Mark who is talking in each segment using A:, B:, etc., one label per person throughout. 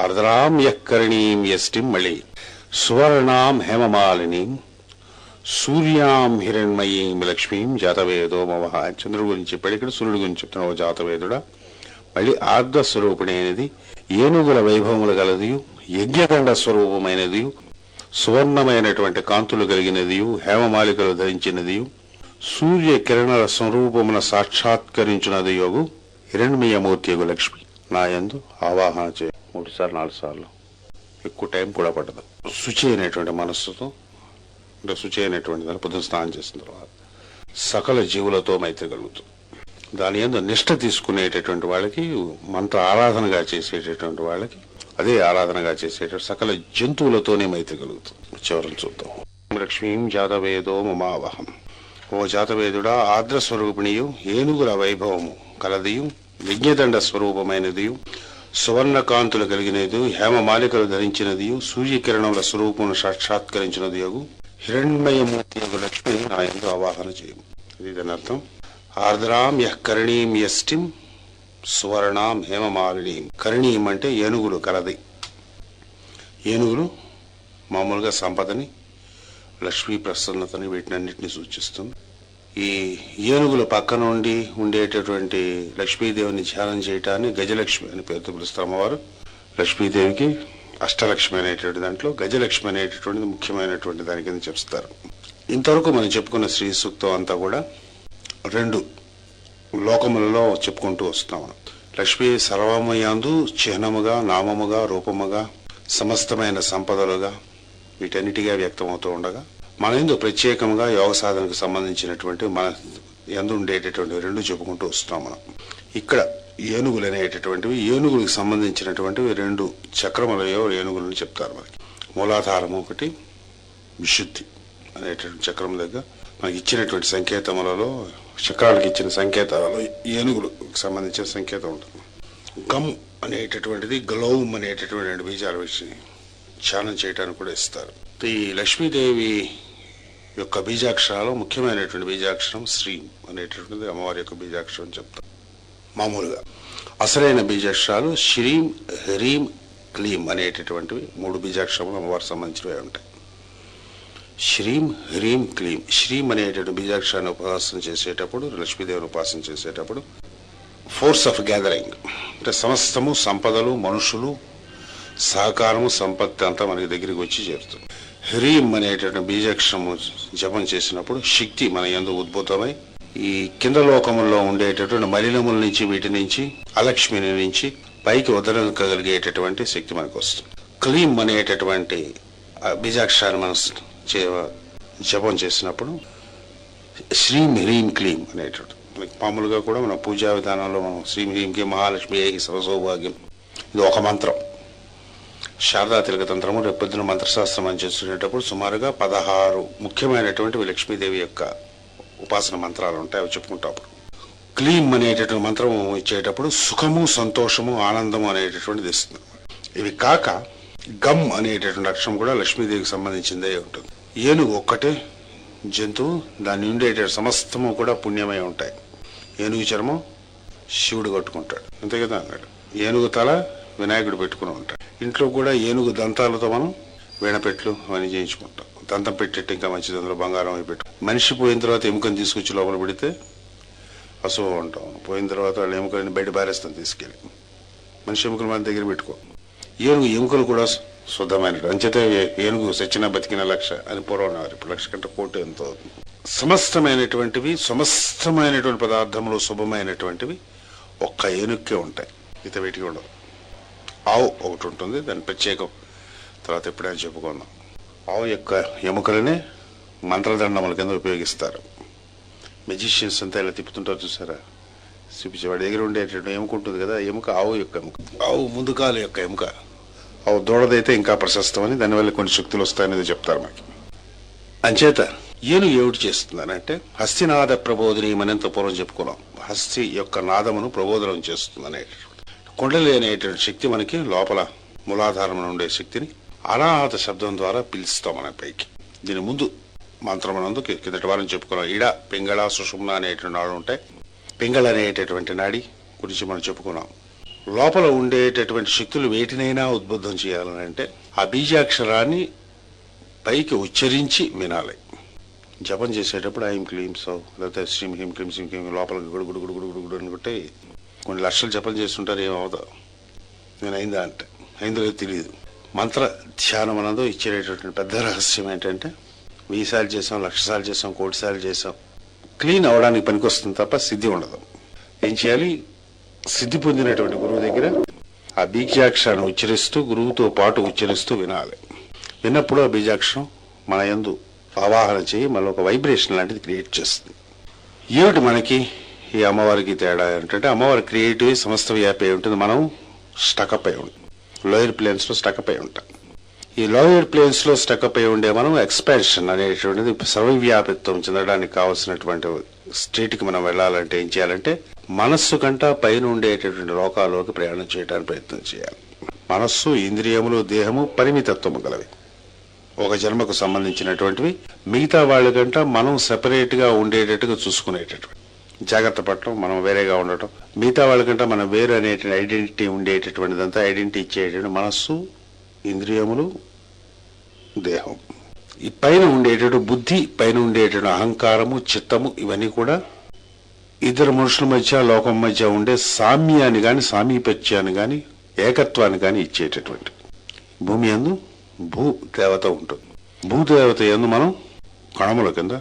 A: ఆర్ద్రాం యఃకరణీం యష్టిం మళ్ళీ సువర్ణాం హేమమాలినీం సూర్యాం హిరణ్మయీం లక్ష్మీం జాతవేదో మమ. చంద్రుడి గురించి చెప్పాడు, ఇక్కడ సూర్యుడి గురించి చెప్తున్నావు. జాతవేదుడా మళ్ళీ ఆర్ద్ర స్వరూపిణి అయినది, ఏనుగుల వైభవములు గలదియు, యజ్ఞదండ స్వరూపమైనది, సువర్ణమైనటువంటి కాంతులు కలిగినదియు, హేమమాలికలు ధరించినదియు, సూర్య కిరణల స్వరూపమున సాక్షాత్కరించినది యోగు హిరణ్మయమూర్తి యగు లక్ష్మి నా యందు ఆవాహన చేయ. 3 సార్లు 4 సార్లు, ఎక్కువ టైం కూడా పడదు. శుచి అయినటువంటి మనస్సుతో, అంటే శుచి అయినటువంటి దాన్ని పొద్దున స్నానం చేసిన తర్వాత సకల జీవులతో మైత్రి కలుగుతుంది. దాని యందు నిష్ఠ తీసుకునేటటువంటి వాళ్ళకి, మంత్ర ఆరాధనగా చేసేటటువంటి వాళ్ళకి, అదే ఆరాధనగా చేసేటువంటి సకల జంతువులతోనే మైత్రి కలుగుతుంది. చివరిని చూద్దాం. లక్ష్మీం జాతవేదో మమావహం. ఓ జాతవేదుడా, ఆర్ద్ర స్వరూపిణియు, ఏనుగుల వైభవము కలదియు, యజ్ఞదండ స్వరూపమైనదియు, సువర్ణకాంతులు కలిగినది, హేమమాలికలు ధరించినదియు, సూర్యకిరణముల స్వరూపమును సాక్షాత్కరించినది యగు హిరణ్మయమూర్తి యగు లక్ష్మి నా యందు ఆవాహన చేయము. ఇది దాని అర్థం. ఆర్ద్రాం యఃకరణీం యష్టిం సువర్ణాం హేమమాలినీం. కరణీం అంటే ఏనుగులు కలది. ఏనుగులు మామూలుగా సంపదని, లక్ష్మీ ప్రసన్నతని, వీటినన్నింటినీ సూచిస్తుంది. ఈ ఏనుగుల పక్కన ఉండి ఉండేటటువంటి లక్ష్మీదేవిని ధ్యానం చేయటాన్ని గజలక్ష్మి అని పేరుతో పిలుస్తారు అమ్మవారు. లక్ష్మీదేవికి అష్టలక్ష్మి అనేటువంటి దాంట్లో గజలక్ష్మి అనేటటువంటిది ముఖ్యమైనటువంటి దాని కింద చెప్తారు. ఇంతవరకు మనం చెప్పుకున్న శ్రీ సూక్తం అంతా కూడా 2 లోకములలో చెప్పుకుంటూ వస్తాం. లక్ష్మీ సర్వమయందు చిహ్నముగా, నామముగా, రూపముగా, సమస్తమైన సంపదలుగా, వీటన్నిటిగా వ్యక్తమవుతూ ఉండగా, మన యందు ప్రత్యేకంగా యోగ సాధనకు సంబంధించినటువంటి మన యందు ఉండేటటువంటి 2 చెప్పుకుంటూ వస్తాం మనం. ఇక్కడ ఏనుగులు అనేటటువంటివి, ఏనుగులకు సంబంధించినటువంటివి 2 చక్రములయో ఏనుగులని చెప్తారు మనకి. మూలాధారము ఒకటి, విశుద్ధి అనేటటువంటి చక్రం దగ్గర మనకి ఇచ్చినటువంటి సంకేతములలో, చక్రాలకు ఇచ్చిన సంకేతాలలో ఏనుగులకు సంబంధించిన సంకేతం ఉంటుంది. గమ్ అనేటటువంటిది, గ్లౌమ్ అనేటటువంటి 2 బీజాలు వేసి ధ్యానం చేయడానికి కూడా ఇస్తారు. ఈ లక్ష్మీదేవి యొక్క బీజాక్షరాలు ముఖ్యమైనటువంటి బీజాక్షరం శ్రీం అనేటటువంటిది అమ్మవారి యొక్క బీజాక్షరం చెప్తారు. మామూలుగా అసలైన బీజాక్షరాలు శ్రీం, హ్రీం, క్లీం అనేటటువంటివి 3 బీజాక్షరములు అమ్మవారికి సంబంధించినవి ఉంటాయి. శ్రీం, హ్రీం, క్లీం. శ్రీం అనేటువంటి బీజాక్షరాన్ని ఉపాసన చేసేటప్పుడు, లక్ష్మీదేవిని ఉపాసన చేసేటప్పుడు ఫోర్స్ ఆఫ్ గ్యాదరింగ్ అంటే సమస్తము, సంపదలు, మనుషులు, సహకారము, సంపత్తి అంతా మనకి దగ్గరికి వచ్చి చేరుతుంది. హ్రీం అనేటువంటి బీజాక్షరము జపం చేసినప్పుడు శక్తి మన యందు ఉద్భూతమై ఈ కింద లోకముల్లో ఉండేటటువంటి మలినముల నుంచి, వీటి నుంచి, అలక్ష్మిని నుంచి పైకి వదలగలిగేటటువంటి శక్తి మనకు వస్తుంది. క్లీం అనేటటువంటి బీజాక్షరాన్ని మనం జపం చేసినప్పుడు శ్రీం, హ్రీం, క్లీం అనేటటువంటి మామూలుగా కూడా మన పూజా విధానంలో మనం శ్రీం హ్రీంకి మహాలక్ష్మి ఏ సర్వసౌభాగ్యం, ఇది ఒక మంత్రం. శారదా తిలక తంత్రము రేపొద్దున మంత్రశాస్త్రం అని చేస్తున్నప్పుడు సుమారుగా 16 ముఖ్యమైనటువంటి లక్ష్మీదేవి యొక్క ఉపాసన మంత్రాలు ఉంటాయి. అవి చెప్పుకుంటాం. క్లీం అనేటటువంటి మంత్రం ఇచ్చేటప్పుడు సుఖము, సంతోషము, ఆనందము అనేటటువంటిది ఇస్తుంది. ఇవి కాక గమ్ అనేటటువంటి అక్షరం కూడా లక్ష్మీదేవికి సంబంధించిందే ఉంటుంది. ఏనుగు ఒక్కటే జంతువు, దాన్ని ఉండేట సమస్తము కూడా పుణ్యమై ఉంటాయి. ఏనుగు చర్మం శివుడు కట్టుకుంటాడు, అంతే కదా అన్నాడు. ఏనుగు తల వినాయకుడు పెట్టుకుని ఉంటాడు. ఇంట్లో కూడా ఏనుగు దంతాలతో మనం వీణపెట్లు అవన్నీ చేయించుకుంటాం. దంతం పెట్టేట్టు ఇంకా మంచిది, అందులో బంగారం అవి పెట్టు. మనిషి పోయిన తర్వాత ఎముకను తీసుకొచ్చి లోపల పెడితే అశుభం ఉంటాం. పోయిన తర్వాత వాళ్ళ ఎముకలని బయట బారేస్తాం తీసుకెళ్ళి. మనిషి ఎముకలు మన దగ్గర పెట్టుకో. ఏనుగు ఎముకలు కూడా శుద్ధమైనట్టు, అంచేతే ఏనుగు సచ్చిన బతికిన లక్ష అని పూర్వం. ఇప్పుడు 1,00,000 కంటే కోటి ఎంతో అవుతుంది. సమస్తమైనటువంటి పదార్థములు శుభమైనటువంటివి ఒక్క ఏనుగుకే ఉంటాయి, ఇత వీటికి ఉండవు. ఆవు ఒకటి ఉంటుంది, దాని ప్రత్యేకం తర్వాత ఎప్పుడైనా చెప్పుకుందాం. ఆవు యొక్క ఎముకలనే మంత్రదండముల కింద ఉపయోగిస్తారు. మెజిషియన్స్ అంతా ఇలా తిప్పుతుంటారు చూసారా, చూపించేవాడి దగ్గర ఉండేటటువంటి ఎముక ఉంటుంది కదా, ఎముక ఆవు యొక్క ఎముక. ఆవు ముందుకాలు యొక్క ఎముక. ఆవు దూడదైతే ఇంకా ప్రశస్తమని, దానివల్ల కొన్ని శక్తులు వస్తాయనేది చెప్తారు మనకి. అంచేత ఏనుగు ఏమిటి చేస్తుందనంటే హస్తినాద ప్రబోధనీయమనేంత పూర్వం చెప్పుకున్నాం. హస్తి యొక్క నాదమును ప్రబోధనం చేస్తుంది అనేటటువంటి కుండలి అనేటువంటి శక్తి మనకి లోపల మూలాధారం ఉండే శక్తిని అనాహత శబ్దం ద్వారా పిలుస్తాం మన పైకి. దీని ముందు మంత్రమనందు కిందటి వారం చెప్పుకున్నాం. ఇడ, పింగళ, సుషుమ్న అనేటువంటి నాడు ఉంటాయి. పింగళ అనేటటువంటి నాడి గురించి మనం చెప్పుకున్నాం. లోపల ఉండేటటువంటి శక్తులు వేటినైనా ఉద్బుద్ధం చేయాలని అంటే ఆ బీజాక్షరాన్ని పైకి ఉచ్చరించి వినాలి. జపం చేసేటప్పుడు ఐం క్లీం సౌ లేకపోతే శ్రీం హిం క్లీం శ్రీం క్లీం లోపలికి గుడు గుడు గుడు గుడు గుడు గుడు అనుకుంటే కొన్ని లక్షలు జపం చేస్తుంటారు, ఏమవుతా నేను అయిందా అంటే అయిందో లేదో తెలియదు. మంత్ర ధ్యానం అన్నదో ఇచ్చేటటువంటి పెద్ద రహస్యం ఏంటంటే 1000 సార్లు చేసాం, 1,00,000 సార్లు చేసాం, 1,00,00,000 సార్లు చేసాం, క్లీన్ అవడానికి పనికి వస్తుంది తప్ప సిద్ధి ఉండదు. ఏం చేయాలి? సిద్ధి పొందినటువంటి గురువు దగ్గర ఆ బీజాక్షరాన్ని ఉచ్చరిస్తూ గురువుతో పాటు ఉచ్చరిస్తూ వినాలి. విన్నప్పుడు ఆ బీజాక్షరం మన యందు ఆవాహన చేయి మళ్ళీ ఒక వైబ్రేషన్ లాంటిది క్రియేట్ చేస్తుంది. ఏమిటి మనకి ఈ అమ్మవారికి తేడా ఏంటంటే అమ్మవారి క్రియేటివ్ సమస్త వ్యాపి ఉంటుంది, మనం స్టకప్ అయి ఉంటాం, లోయర్ ప్లేన్స్ లో స్టకప్ అయి ఉంటాం. ఈ లోయర్ ప్లేన్స్ లో స్టకప్ అయి ఉండే మనం ఎక్స్పాన్షన్ అనేటువంటిది సర్వవ్యాపిత్వం చెందడానికి కావాల్సినటువంటి స్టేట్ కి మనం వెళ్ళాలంటే ఏం చేయాలంటే మనస్సు కంటా పైన ఉండేటటువంటి లోకాల్లోకి ప్రయాణం చేయడానికి ప్రయత్నం చేయాలి. మనస్సు, ఇంద్రియములు, దేహము పరిమితత్వము గలవి, ఒక జన్మకు సంబంధించినటువంటివి. మిగతా వాళ్ళకంటా మనం సెపరేట్ గా ఉండేటట్టుగా చూసుకునేటటువంటి జాగ్రత్త పడటం, మనం వేరేగా ఉండటం, మిగతా వాళ్ళకంటే మనం వేరు అనేటువంటి ఐడెంటిటీ ఉండేటటువంటిదంతా ఐడెంటిటీ ఇచ్చేటువంటి మనస్సు, ఇంద్రియములు, దేహం. ఈ పైన ఉండేటటువంటి బుద్ధి, పైన ఉండేటటువంటి అహంకారము, చిత్తము, ఇవన్నీ కూడా ఇద్దరు మనుషుల మధ్య లోకం మధ్య ఉండే సామ్యాన్ని గాని సామీపత్యాన్ని గాని ఏకత్వాన్ని గాని ఇచ్చేటటువంటి భూమి యందు భూదేవత ఉంటుంది. భూదేవత యందు మనం కణముల కింద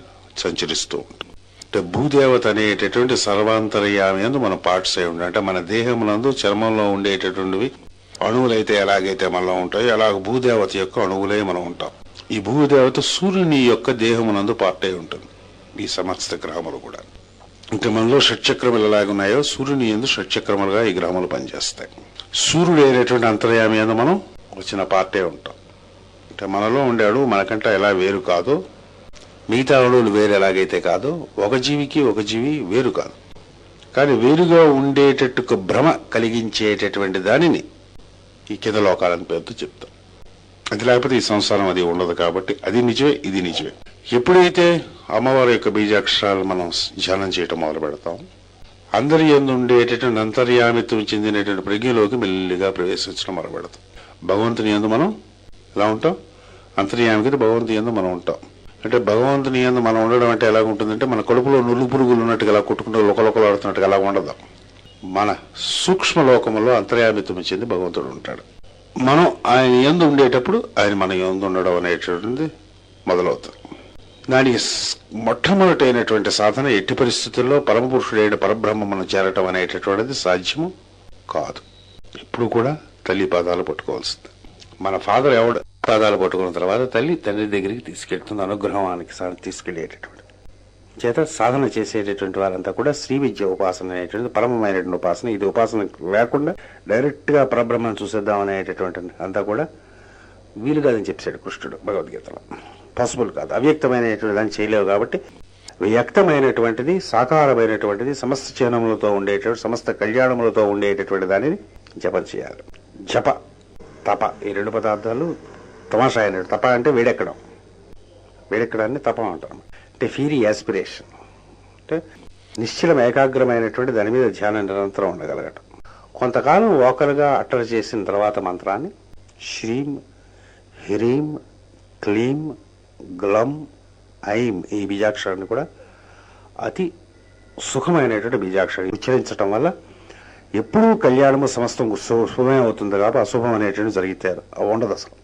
A: సంచరిస్తూ ఉంటాం. అంటే భూదేవత అనేటటువంటి సర్వాంతర్యామి యందు మనం పార్ట్స్ అయి ఉంటాం. అంటే మన దేహమునందు చర్మంలో ఉండేటటువంటివి అణువులైతే ఎలాగైతే మనలో ఉంటాయో అలాగ భూదేవత యొక్క అణువులే మనం ఉంటాం. ఈ భూదేవత సూర్యుని యొక్క దేహమునందు పార్ట్ అయి ఉంటుంది. ఈ సమస్త గ్రహములు కూడా అంటే మనలో షట్చక్రములు ఎలాగున్నాయో సూర్యుని యందు షట్చక్రములుగా ఈ గ్రహములు పనిచేస్తాయి. సూర్యుడు అయినటువంటి అంతర్యామి యందు మనం వచ్చిన పార్టే ఉంటాం. అంటే మనలో ఉండే అణువు మనకంటే ఎలా వేరు కాదో, మిగతా అణువులు వేరు ఎలాగైతే కాదో, ఒక జీవికి ఒక జీవి వేరు కాదు. కానీ వేరుగా ఉండేటట్టు భ్రమ కలిగించేటటువంటి దానిని ఈ కింద లోకాలని పేరుతో చెప్తాం. అది లేకపోతే ఈ సంసారం అది ఉండదు. కాబట్టి అది నిజమే, ఇది నిజమే. ఎప్పుడైతే అమ్మవారి యొక్క బీజాక్షరాలు మనం ధ్యానం చేయటం మొదలు పెడతాం, అందరి యందు ఉండేటటువంటి అంతర్యామిత్వం చెందినటువంటి ప్రజ్ఞలోకి మెల్లిగా ప్రవేశించడం మొదలు పెడతాం. భగవంతుని యందు మనం ఎలా ఉంటాం? అంతర్యామికి భగవంతుని యందు మనం ఉంటాం. అంటే భగవంతుని యందు మనం ఉండడం అంటే ఎలా ఉంటుందంటే మన కడుపులో నురుగు పురుగులు ఉన్నట్టుగా అలా కొట్టుకుంటూ లోకలోకలు ఆడుతున్నట్టుగా అలా ఉండదు. మన సూక్ష్మ లోకములో అంతర్యామిత్వం చెంది భగవంతుడు ఉంటాడు. మనం ఆయన యందు ఉండేటప్పుడు ఆయన మన యందు ఉండడం అనేటువంటిది మొదలవుతుంది. దానికి మొట్టమొదటైనటువంటి సాధన ఎట్టి పరిస్థితుల్లో పరమపురుషుడైన పరబ్రహ్మ మనం చేరటం అనేటటువంటిది సాధ్యము కాదు. ఎప్పుడు కూడా తల్లి పాదాలు పట్టుకోవాల్సింది. మన ఫాదర్ ఎవడు పాదాలు పట్టుకున్న తర్వాత తల్లి తండ్రి దగ్గరికి తీసుకెళ్తుంది, అనుగ్రహానికి తీసుకెళ్లేటటువంటి చేత సాధన చేసేటటువంటి వారంతా కూడా శ్రీ విద్య ఉపాసన అనేటువంటి పరమమైనటువంటి ఉపాసన. ఇది ఉపాసన లేకుండా డైరెక్ట్ గా పరబ్రహ్మను చూసేద్దాం అనేటటువంటి అంతా కూడా వీలు కాదని చెప్పాడు కృష్ణుడు భగవద్గీతలో. పాసిబుల్ కాదు, అవ్యక్తమైనటువంటి దాన్ని చేయలేవు. కాబట్టి వ్యక్తమైనటువంటిది, సాకారమైనటువంటిది, సమస్త చిహ్నములతో ఉండేటటువంటి, సమస్త కళ్యాణములతో ఉండేటటువంటి దానిని జపం చేయాలి. జప, తప ఈ రెండు పదార్థాలు తమాషా అయినట్టు. తప అంటే వేడెక్కడం, వేడెక్కడాన్ని తపం అంటారు. అంటే ఫీరీ యాస్పిరేషన్, అంటే నిశ్చలం ఏకాగ్రమైనటువంటి దాని మీద ధ్యానం నిరంతరం ఉండగలగటం. కొంతకాలం ఓకలుగా అట్టలు చేసిన తర్వాత మంత్రాన్ని శ్రీం హ్రీం క్లీం గ్లం ఐం ఈ బీజాక్షరాన్ని కూడా అతి సుఖమైనటువంటి బీజాక్షరం ఉచ్చరించటం వల్ల ఎప్పుడూ కళ్యాణము సమస్తం శుభమే అవుతుంది. కాబట్టి అశుభం అనేటువంటి జరిగితే ఉండదు అసలు.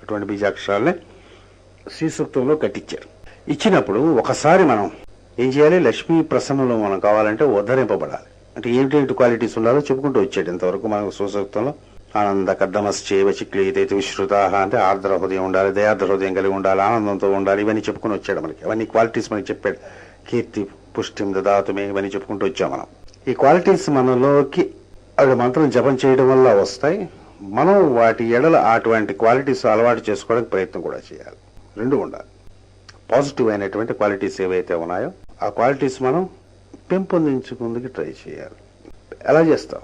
A: అటువంటి బీజాక్షరాలనే శ్రీ సూక్తంలో కట్టించారు. ఇచ్చినప్పుడు ఒకసారి మనం ఏం చేయాలి? లక్ష్మీ ప్రసన్నంలో మనం కావాలంటే ఉద్ధరింపబడాలి. అంటే ఏమిటేమిటి క్వాలిటీస్ ఉండాలో చెప్పుకుంటూ వచ్చాడు ఇంతవరకు మనకు సూసూక్తంలో. ఆనంద కద్దమశ్చేవ చిక్లీతైతే విశ్రుతాహ అంటే ఆర్ద్ర హృదయం ఉండాలి, దయార్ద్ర హృదయం కలిగి ఉండాలి, ఆనందంతో ఉండాలి, ఇవన్నీ చెప్పుకుని వచ్చాడు మనకి. అవన్నీ క్వాలిటీస్ మనకి చెప్పాడు. కీర్తి పుష్టిం దదాతుమే ఇవన్నీ చెప్పుకుంటూ వచ్చాం మనం. ఈ క్వాలిటీస్ మనలోకి అవి మంత్రం జపం చేయడం వల్ల వస్తాయి. మనం వాటి ఎడల అటువంటి క్వాలిటీస్ అలవాటు చేసుకోవడానికి ప్రయత్నం కూడా చేయాలి. రెండు ఉండాలి. పాజిటివ్ అయినటువంటి క్వాలిటీస్ ఏవైతే ఉన్నాయో ఆ క్వాలిటీస్ మనం పెంపొందించుకుందుకు ట్రై చేయాలి. ఎలా చేస్తాం?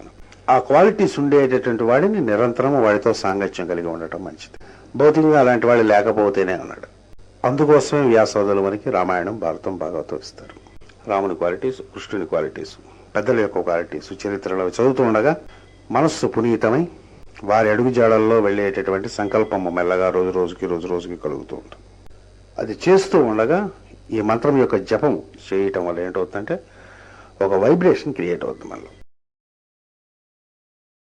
A: ఆ క్వాలిటీస్ ఉండేటటువంటి వాడిని నిరంతరం వాడితో సాంగత్యం కలిగి ఉండటం మంచిది. భౌతికంగా అలాంటి వాడు లేకపోతేనే అన్నాడు. అందుకోసమే వ్యాసోదరులు మనకి రామాయణం, భారతం, భాగవతం ఇస్తారు. రాముని క్వాలిటీస్, కృష్ణుని క్వాలిటీస్, పెద్దల యొక్క క్వాలిటీస్ చరిత్రలో చదువుతూ ఉండగా మనస్సు పునీతమై వారి అడుగుజాడల్లో వెళ్ళేటటువంటి సంకల్పము మెల్లగా రోజు రోజుకి కలుగుతూ ఉంటుంది. అది చేస్తూ ఉండగా ఈ మంత్రం యొక్క జపం చేయటం వల్ల ఏంటవుతుందంటే ఒక వైబ్రేషన్ క్రియేట్ అవుతుంది మనలో.